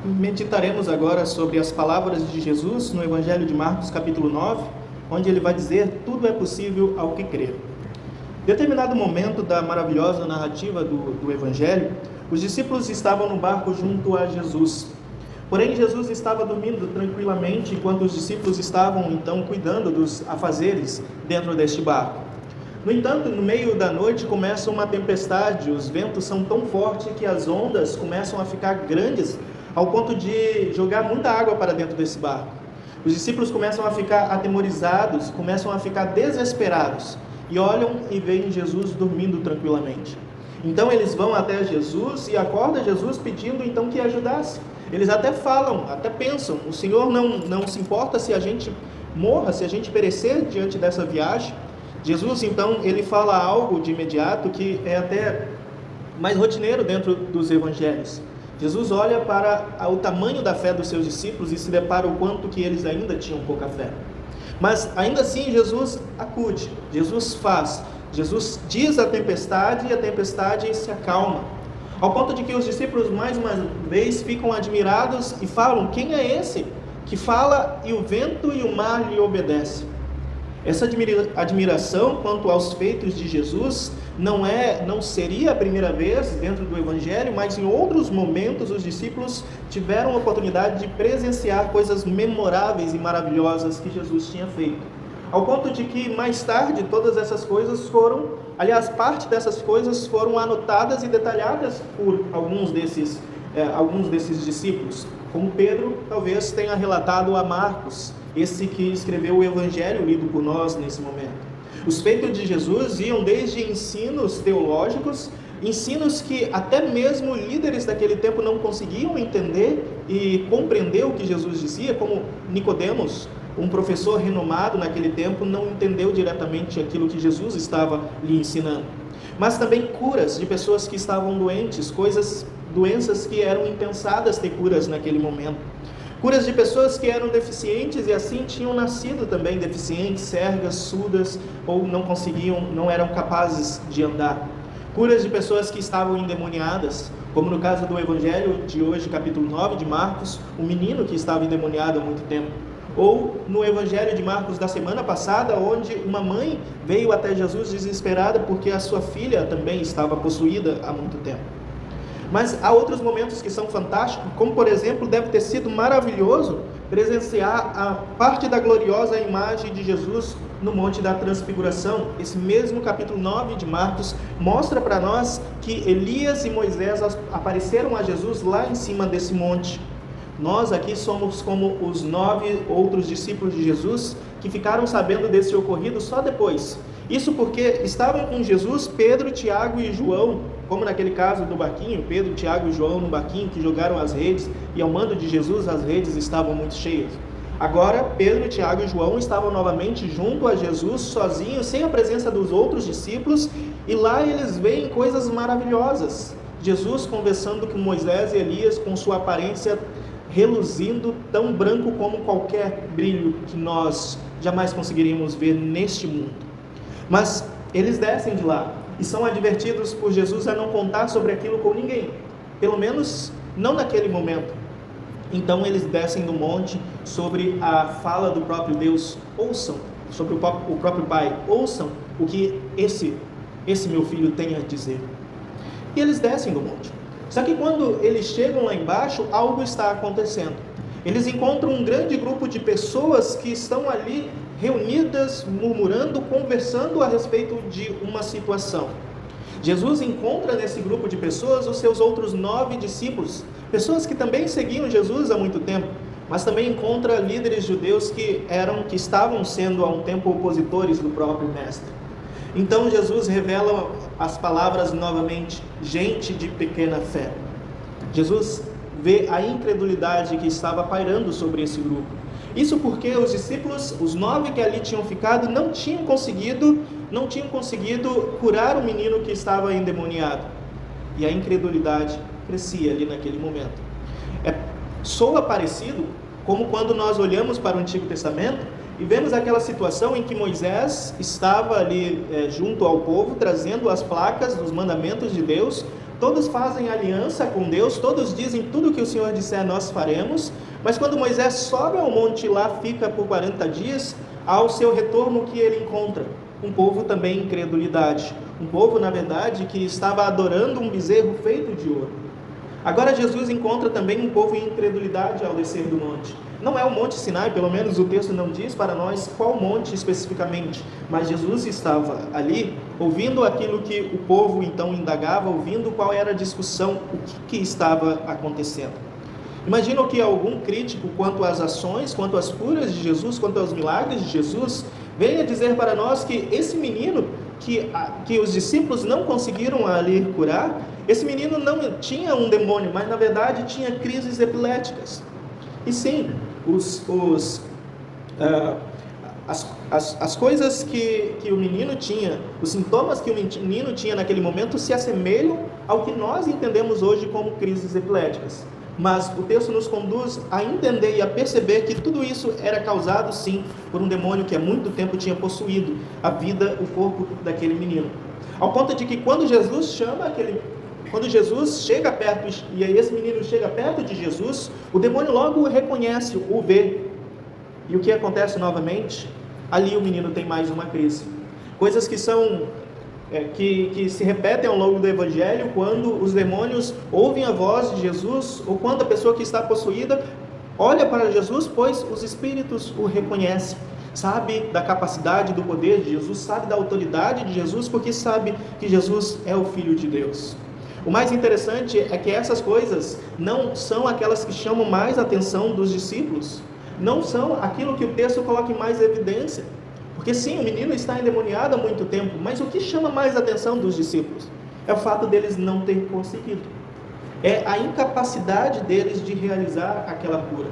Meditaremos agora sobre as palavras de Jesus no Evangelho de Marcos, capítulo 9, onde ele vai dizer: tudo é possível ao que crer. Em determinado momento da maravilhosa narrativa do Evangelho, os discípulos estavam no barco junto a Jesus. Porém, Jesus estava dormindo tranquilamente, enquanto os discípulos estavam então cuidando dos afazeres dentro deste barco. No entanto, no meio da noite começa uma tempestade, os ventos são tão fortes que as ondas começam a ficar grandes, ao ponto de jogar muita água para dentro desse barco. Os discípulos começam a ficar atemorizados, começam a ficar desesperados, e olham e veem Jesus dormindo tranquilamente. Então eles vão até Jesus e acordam Jesus pedindo então que ajudasse. Eles até falam, até pensam: o Senhor não se importa se a gente morra, se a gente perecer diante dessa viagem. Jesus então ele fala algo de imediato que é até mais rotineiro dentro dos evangelhos. Jesus olha para o tamanho da fé dos seus discípulos e se depara o quanto que eles ainda tinham pouca fé. Mas ainda assim Jesus acude, Jesus faz, Jesus diz à tempestade e a tempestade se acalma. Ao ponto de que os discípulos mais uma vez ficam admirados e falam: quem é esse que fala e o vento e o mar lhe obedecem? Essa admiração quanto aos feitos de Jesus não seria a primeira vez dentro do Evangelho, mas em outros momentos os discípulos tiveram a oportunidade de presenciar coisas memoráveis e maravilhosas que Jesus tinha feito. Ao ponto de que mais tarde todas essas coisas parte dessas coisas foram anotadas e detalhadas por alguns desses discípulos, como Pedro talvez tenha relatado a Marcos, esse que escreveu o Evangelho lido por nós nesse momento. Os feitos de Jesus iam desde ensinos teológicos, ensinos que até mesmo líderes daquele tempo não conseguiam entender e compreender o que Jesus dizia, como Nicodemos, um professor renomado naquele tempo, não entendeu diretamente aquilo que Jesus estava lhe ensinando. Mas também curas de pessoas que estavam doentes, doenças que eram impensadas ter curas naquele momento. Curas de pessoas que eram deficientes e assim tinham nascido também deficientes, cegas, surdas ou não eram capazes de andar. Curas de pessoas que estavam endemoniadas, como no caso do Evangelho de hoje, capítulo 9 de Marcos, um menino que estava endemoniado há muito tempo. Ou no Evangelho de Marcos da semana passada, onde uma mãe veio até Jesus desesperada porque a sua filha também estava possuída há muito tempo. Mas há outros momentos que são fantásticos, como por exemplo, deve ter sido maravilhoso presenciar a parte da gloriosa imagem de Jesus no Monte da Transfiguração. Esse mesmo capítulo 9 de Marcos mostra para nós que Elias e Moisés apareceram a Jesus lá em cima desse monte. Nós aqui somos como os 9 outros discípulos de Jesus que ficaram sabendo desse ocorrido só depois. Isso porque estavam com Jesus Pedro, Tiago e João, como naquele caso do barquinho, Pedro, Tiago e João no barquinho que jogaram as redes, e ao mando de Jesus as redes estavam muito cheias. Agora Pedro, Tiago e João estavam novamente junto a Jesus, sozinhos, sem a presença dos outros discípulos, e lá eles veem coisas maravilhosas. Jesus conversando com Moisés e Elias com sua aparência reluzindo, tão branco como qualquer brilho que nós jamais conseguiríamos ver neste mundo. Mas eles descem de lá e são advertidos por Jesus a não contar sobre aquilo com ninguém, pelo menos não naquele momento. Então eles descem do monte sobre a fala do próprio Deus, ouçam, sobre o próprio Pai, ouçam o que esse meu filho tem a dizer. E eles descem do monte. Só que quando eles chegam lá embaixo, algo está acontecendo. Eles encontram um grande grupo de pessoas que estão ali reunidas, murmurando, conversando a respeito de uma situação. Jesus encontra nesse grupo de pessoas os seus outros 9 discípulos, pessoas que também seguiam Jesus há muito tempo, mas também encontra líderes judeus que estavam sendo há um tempo opositores do próprio Mestre. Então Jesus revela as palavras novamente: gente de pequena fé. Jesus vê a incredulidade que estava pairando sobre esse grupo. Isso porque os discípulos, os 9 que ali tinham ficado, não tinham conseguido curar o menino que estava endemoniado. E a incredulidade crescia ali naquele momento. Soa parecido como quando nós olhamos para o Antigo Testamento e vemos aquela situação em que Moisés estava ali junto ao povo, trazendo as placas dos mandamentos de Deus, todos fazem aliança com Deus, todos dizem tudo o que o Senhor disser nós faremos, mas quando Moisés sobe ao monte e lá fica por 40 dias, ao seu retorno o que ele encontra? Um povo também em incredulidade, um povo na verdade que estava adorando um bezerro feito de ouro. Agora Jesus encontra também um povo em incredulidade ao descer do monte. Não é o Monte Sinai, pelo menos o texto não diz para nós qual monte especificamente, mas Jesus estava ali, ouvindo aquilo que o povo então indagava, ouvindo qual era a discussão, o que estava acontecendo. Imaginam que algum crítico quanto às ações, quanto às curas de Jesus, quanto aos milagres de Jesus, venha dizer para nós que esse menino que os discípulos não conseguiram ali curar, esse menino não tinha um demônio, mas na verdade tinha crises epiléticas. E sim, as coisas que o menino tinha, os sintomas que o menino tinha naquele momento se assemelham ao que nós entendemos hoje como crises epiléticas. Mas o texto nos conduz a entender e a perceber que tudo isso era causado sim por um demônio que há muito tempo tinha possuído a vida, o corpo daquele menino. Ao ponto de que quando Jesus chega perto, e aí esse menino chega perto de Jesus, o demônio logo o reconhece, o vê. E o que acontece novamente? Ali o menino tem mais uma crise. Coisas que são que se repetem ao longo do Evangelho, quando os demônios ouvem a voz de Jesus, ou quando a pessoa que está possuída olha para Jesus, pois os espíritos o reconhecem, sabe da capacidade, do poder de Jesus, sabe da autoridade de Jesus, porque sabe que Jesus é o Filho de Deus. O mais interessante é que essas coisas não são aquelas que chamam mais a atenção dos discípulos, não são aquilo que o texto coloca em mais evidência. Porque sim, o menino está endemoniado há muito tempo, mas o que chama mais a atenção dos discípulos é o fato deles não terem conseguido. É a incapacidade deles de realizar aquela cura.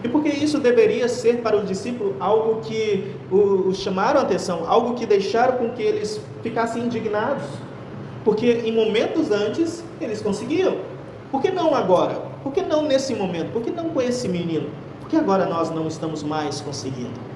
E porque isso deveria ser para os discípulos algo que os chamaram a atenção, algo que deixaram com que eles ficassem indignados. Porque em momentos antes eles conseguiam. Por que não agora? Por que não nesse momento? Por que não com esse menino? Por que agora nós não estamos mais conseguindo?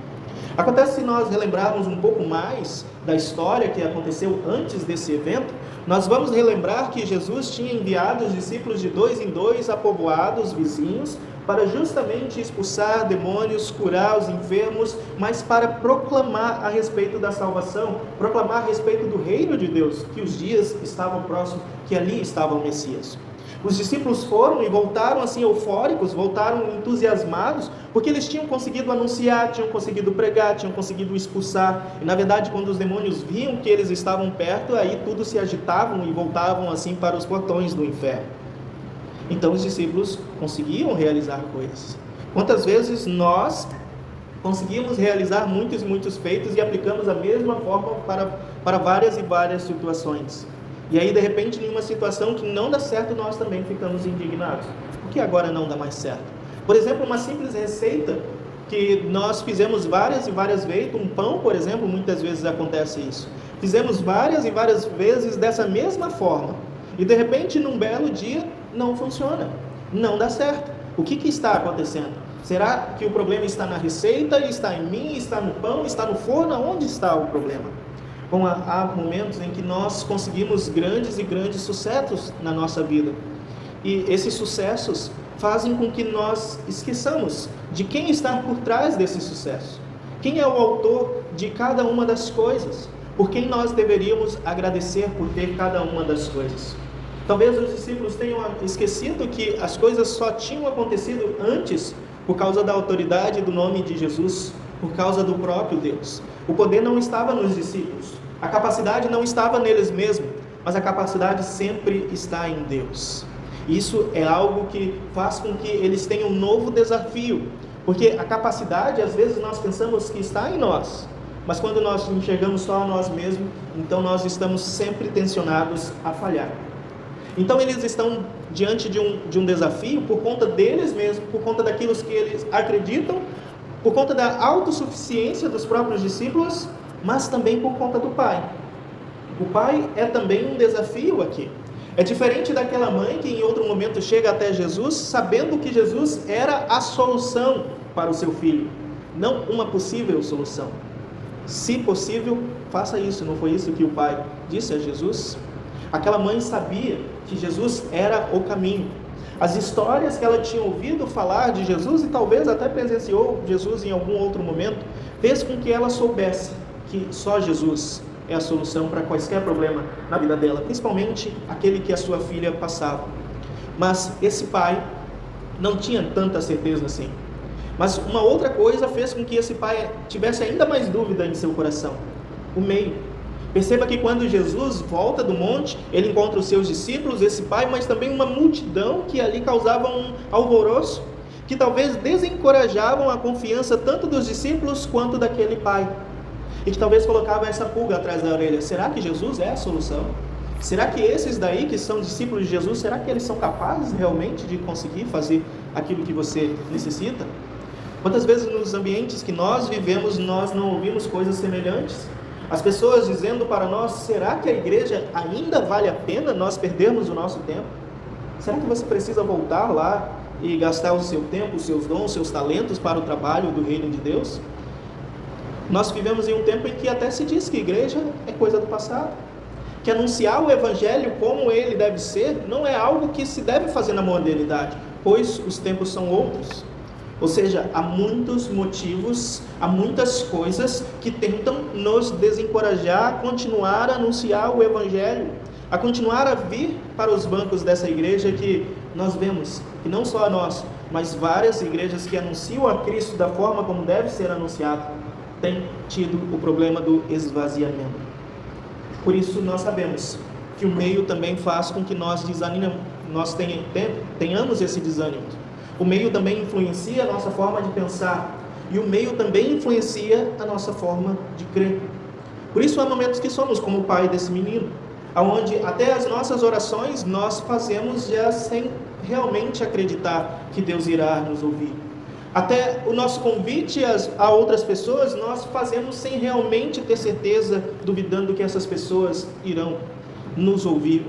Acontece, se nós relembrarmos um pouco mais da história que aconteceu antes desse evento, nós vamos relembrar que Jesus tinha enviado os discípulos de 2 em 2 a povoados vizinhos para justamente expulsar demônios, curar os enfermos, mas para proclamar a respeito da salvação, proclamar a respeito do reino de Deus, que os dias estavam próximos, que ali estava o Messias. Os discípulos foram e voltaram assim eufóricos, voltaram entusiasmados, porque eles tinham conseguido anunciar, tinham conseguido pregar, tinham conseguido expulsar. E na verdade, quando os demônios viam que eles estavam perto, aí tudo se agitavam e voltavam assim para os portões do inferno. Então os discípulos conseguiam realizar coisas. Quantas vezes nós conseguimos realizar muitos feitos e aplicamos a mesma forma para várias e várias situações? E aí, de repente, em uma situação que não dá certo, nós também ficamos indignados. Por que agora não dá mais certo? Por exemplo, uma simples receita que nós fizemos várias e várias vezes, um pão, por exemplo, muitas vezes acontece isso. Fizemos várias e várias vezes dessa mesma forma. E, de repente, num belo dia, não funciona. Não dá certo. O que está acontecendo? Será que o problema está na receita, está em mim, está no pão, está no forno? Onde está o problema? Bom, há momentos em que nós conseguimos grandes e grandes sucessos na nossa vida. E esses sucessos fazem com que nós esqueçamos de quem está por trás desse sucesso. Quem é o autor de cada uma das coisas? Por quem nós deveríamos agradecer por ter cada uma das coisas? Talvez os discípulos tenham esquecido que as coisas só tinham acontecido antes por causa da autoridade do nome de Jesus, por causa do próprio Deus. O poder não estava nos discípulos, a capacidade não estava neles mesmos, mas a capacidade sempre está em Deus. Isso é algo que faz com que eles tenham um novo desafio, porque a capacidade, às vezes nós pensamos que está em nós, mas quando nós enxergamos só a nós mesmos, então nós estamos sempre tensionados a falhar. Então eles estão diante de um desafio por conta deles mesmos, por conta daquilo que eles acreditam, por conta da autossuficiência dos próprios discípulos, mas também por conta do Pai. O Pai é também um desafio aqui. É diferente daquela mãe que em outro momento chega até Jesus, sabendo que Jesus era a solução para o seu filho, não uma possível solução. Se possível, faça isso. Não foi isso que o Pai disse a Jesus? Aquela mãe sabia que Jesus era o caminho. As histórias que ela tinha ouvido falar de Jesus e talvez até presenciou Jesus em algum outro momento, fez com que ela soubesse que só Jesus é a solução para qualquer problema na vida dela, principalmente aquele que a sua filha passava. Mas esse pai não tinha tanta certeza assim. Mas uma outra coisa fez com que esse pai tivesse ainda mais dúvida em seu coração: o meio. Perceba que quando Jesus volta do monte, ele encontra os seus discípulos, esse pai, mas também uma multidão que ali causava um alvoroço, que talvez desencorajavam a confiança tanto dos discípulos quanto daquele pai, e que talvez colocava essa pulga atrás da orelha: será que Jesus é a solução? Será que esses daí que são discípulos de Jesus, será que eles são capazes realmente de conseguir fazer aquilo que você necessita? Quantas vezes nos ambientes que nós vivemos, nós não ouvimos coisas semelhantes? As pessoas dizendo para nós: será que a igreja ainda vale a pena nós perdermos o nosso tempo? Será que você precisa voltar lá e gastar o seu tempo, os seus dons, os seus talentos para o trabalho do reino de Deus? Nós vivemos em um tempo em que até se diz que igreja é coisa do passado, que anunciar o evangelho como ele deve ser não é algo que se deve fazer na modernidade, pois os tempos são outros. Ou seja, há muitos motivos, há muitas coisas que tentam nos desencorajar a continuar a anunciar o evangelho, a continuar a vir para os bancos dessa igreja que nós vemos, que não só a nós, mas várias igrejas que anunciam a Cristo da forma como deve ser anunciado, têm tido o problema do esvaziamento. Por isso nós sabemos que o meio também faz com que nós tenhamos esse desânimo. O meio também influencia a nossa forma de pensar, e o meio também influencia a nossa forma de crer. Por isso há momentos que somos como o pai desse menino, onde até as nossas orações nós fazemos já sem realmente acreditar que Deus irá nos ouvir. Até o nosso convite a outras pessoas nós fazemos sem realmente ter certeza, duvidando que essas pessoas irão nos ouvir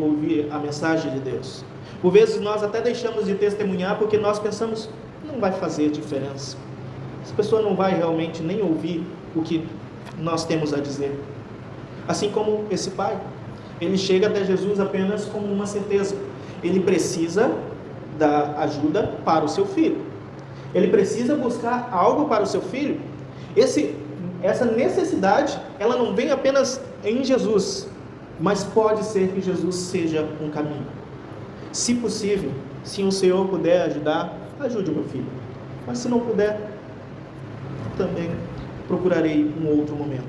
a mensagem de Deus. Por vezes nós até deixamos de testemunhar porque nós pensamos: não vai fazer diferença, essa pessoa não vai realmente nem ouvir o que nós temos a dizer. Assim como esse pai, ele chega até Jesus apenas com uma certeza: ele precisa da ajuda para o seu filho, ele precisa buscar algo para o seu filho. Essa necessidade, ela não vem apenas em Jesus, mas pode ser que Jesus seja um caminho. Se possível, se o Senhor puder ajudar, ajude o meu filho. Mas se não puder, também procurarei um outro momento.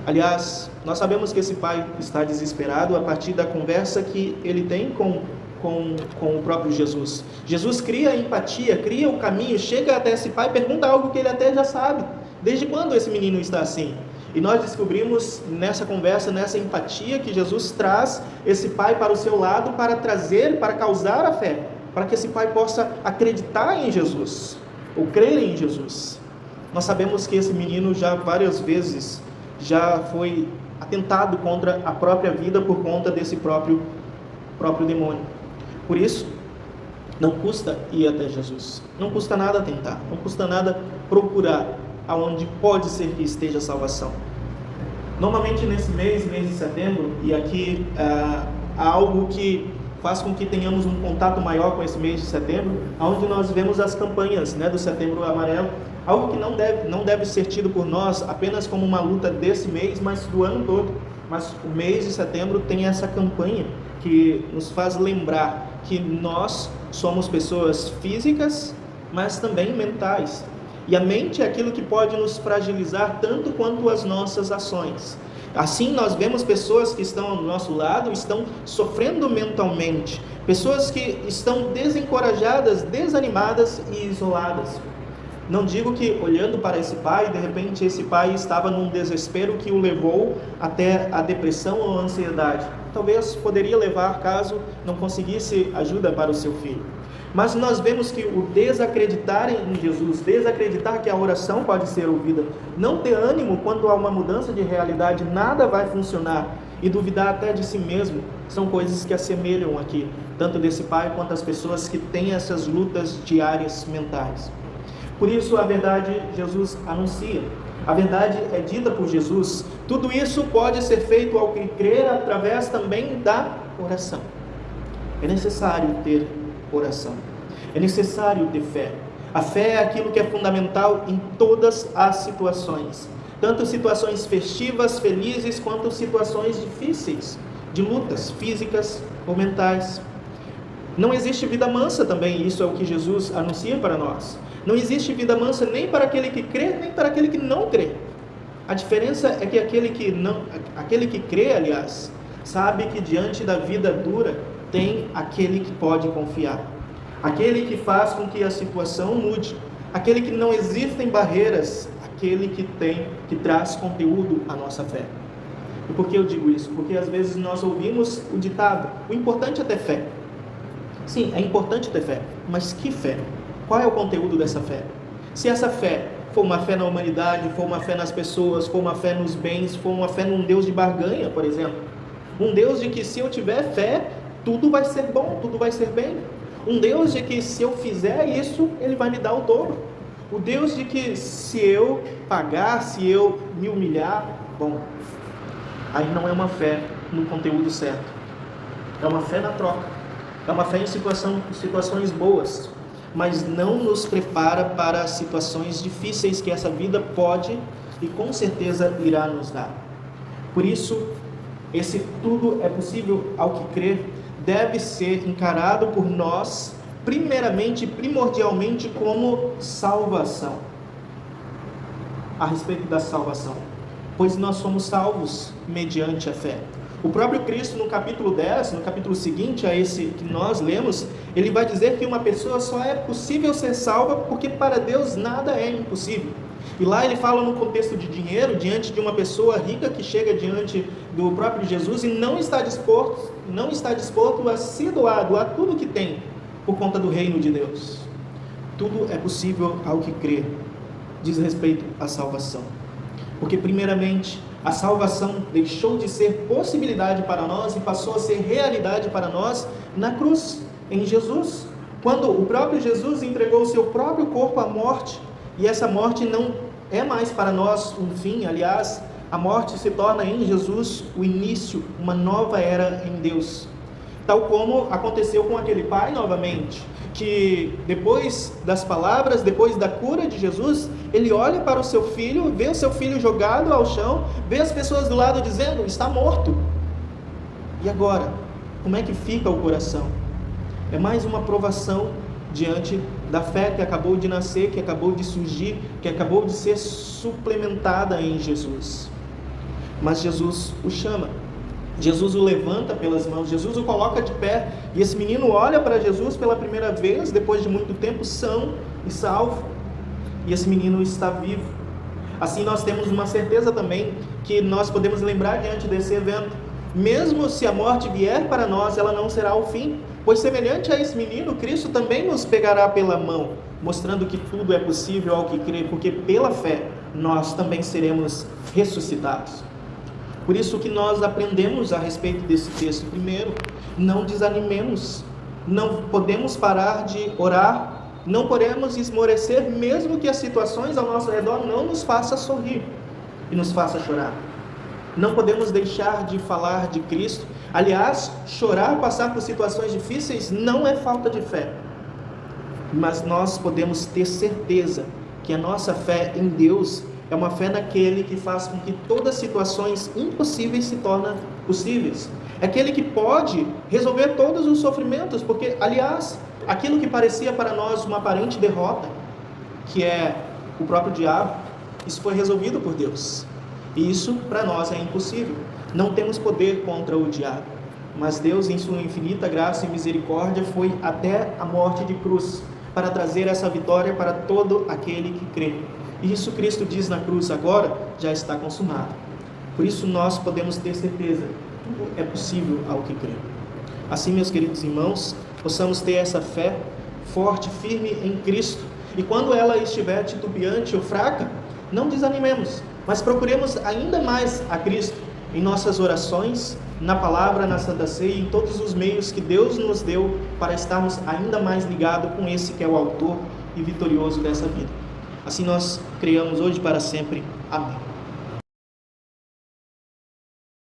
Aliás, nós sabemos que esse pai está desesperado a partir da conversa que ele tem com o próprio Jesus. Jesus cria a empatia, cria o caminho, chega até esse pai e pergunta algo que ele até já sabe. Desde quando esse menino está assim? E nós descobrimos nessa conversa, nessa empatia, que Jesus traz esse pai para o seu lado para causar a fé, para que esse pai possa acreditar em Jesus, ou crer em Jesus. Nós sabemos que esse menino já várias vezes já foi atentado contra a própria vida por conta desse próprio demônio. Por isso, não custa ir até Jesus, não custa nada tentar, não custa nada procurar aonde pode ser que esteja a salvação. Normalmente nesse mês de setembro, e aqui há algo que faz com que tenhamos um contato maior com esse mês de setembro, onde nós vemos as campanhas, do Setembro Amarelo, algo que não deve ser tido por nós apenas como uma luta desse mês, mas do ano todo. Mas o mês de setembro tem essa campanha que nos faz lembrar que nós somos pessoas físicas, mas também mentais. E a mente é aquilo que pode nos fragilizar tanto quanto as nossas ações. Assim nós vemos pessoas que estão ao nosso lado, estão sofrendo mentalmente, pessoas que estão desencorajadas, desanimadas e isoladas. Não digo que olhando para esse pai, de repente esse pai estava num desespero que o levou até a depressão ou a ansiedade. Talvez poderia levar caso não conseguisse ajuda para o seu filho. Mas nós vemos que o desacreditar em Jesus, desacreditar que a oração pode ser ouvida, não ter ânimo quando há uma mudança de realidade, nada vai funcionar, e duvidar até de si mesmo, são coisas que assemelham aqui, tanto desse pai quanto as pessoas que têm essas lutas diárias mentais. Por isso a verdade Jesus anuncia, a verdade é dita por Jesus. Tudo isso pode ser feito ao que crer através também da oração. é necessário ter oração, é necessário ter fé. A fé é aquilo que é fundamental em todas as situações, tanto situações festivas, felizes, quanto situações difíceis, de lutas físicas ou mentais. Não existe vida mansa também, isso é o que Jesus anuncia para nós. Não existe vida mansa nem para aquele que crê, nem para aquele que não crê. A diferença é que aquele que crê, aliás, sabe que diante da vida dura tem aquele que pode confiar. Aquele que faz com que a situação mude, aquele que não existem barreiras, aquele que traz conteúdo à nossa fé. E por que eu digo isso? Porque às vezes nós ouvimos o ditado: o importante é ter fé. Sim, é importante ter fé, mas que fé? Qual é o conteúdo dessa fé? Se essa fé for uma fé na humanidade, for uma fé nas pessoas, for uma fé nos bens, for uma fé num Deus de barganha, por exemplo, um Deus de que se eu tiver fé, tudo vai ser bom, tudo vai ser bem. Um Deus de que se eu fizer isso, Ele vai me dar o dobro. O Deus de que se eu pagar, se eu me humilhar, bom, aí não é uma fé no conteúdo certo. É uma fé na troca. É uma fé em situações boas, mas não nos prepara para situações difíceis que essa vida pode e com certeza irá nos dar. Por isso, esse tudo é possível ao que crer deve ser encarado por nós, primeiramente, primordialmente, como salvação. A respeito da salvação, pois nós somos salvos mediante a fé. O próprio Cristo, no capítulo 10, no capítulo seguinte a esse que nós lemos, ele vai dizer que uma pessoa só é possível ser salva porque para Deus nada é impossível. E lá ele fala no contexto de dinheiro, diante de uma pessoa rica que chega diante do próprio Jesus e não está disposto a se doar tudo que tem por conta do reino de Deus. Tudo é possível ao que crê, diz respeito à salvação. Porque primeiramente, a salvação deixou de ser possibilidade para nós e passou a ser realidade para nós na cruz, em Jesus. Quando o próprio Jesus entregou o seu próprio corpo à morte, e essa morte não é mais para nós um fim, aliás, a morte se torna em Jesus o início, uma nova era em Deus. Tal como aconteceu com aquele pai novamente, que depois das palavras, depois da cura de Jesus, ele olha para o seu filho, vê o seu filho jogado ao chão, vê as pessoas do lado dizendo: está morto. E agora, como é que fica o coração? É mais uma provação diante da fé que acabou de nascer, que acabou de surgir, que acabou de ser suplementada em Jesus. Mas Jesus o chama, Jesus o levanta pelas mãos, Jesus o coloca de pé, e esse menino olha para Jesus pela primeira vez, depois de muito tempo, são e salvo, e esse menino está vivo. Assim nós temos uma certeza também, que nós podemos lembrar diante desse evento, mesmo se a morte vier para nós, ela não será o fim, pois semelhante a esse menino, Cristo também nos pegará pela mão, mostrando que tudo é possível ao que crê, porque pela fé nós também seremos ressuscitados. Por isso que nós aprendemos a respeito desse texto. Primeiro, não desanimemos, não podemos parar de orar, não podemos esmorecer, mesmo que as situações ao nosso redor não nos façam sorrir e nos façam chorar. Não podemos deixar de falar de Cristo. Aliás, chorar, passar por situações difíceis não é falta de fé, mas nós podemos ter certeza que a nossa fé em Deus é uma fé naquele que faz com que todas as situações impossíveis se tornem possíveis. É aquele que pode resolver todos os sofrimentos, porque, aliás, aquilo que parecia para nós uma aparente derrota, que é o próprio diabo, isso foi resolvido por Deus. E isso para nós é impossível. Não temos poder contra o diabo. Mas Deus, em sua infinita graça e misericórdia, foi até a morte de cruz para trazer essa vitória para todo aquele que crê. E isso Cristo diz na cruz: agora já está consumado. Por isso nós podemos ter certeza, tudo é possível ao que crê. Assim, meus queridos irmãos, possamos ter essa fé forte, firme em Cristo. E quando ela estiver titubeante ou fraca, não desanimemos, mas procuremos ainda mais a Cristo em nossas orações, na palavra, na Santa Ceia e em todos os meios que Deus nos deu para estarmos ainda mais ligados com esse que é o autor e vitorioso dessa vida. Assim nós criamos hoje para sempre. Amém.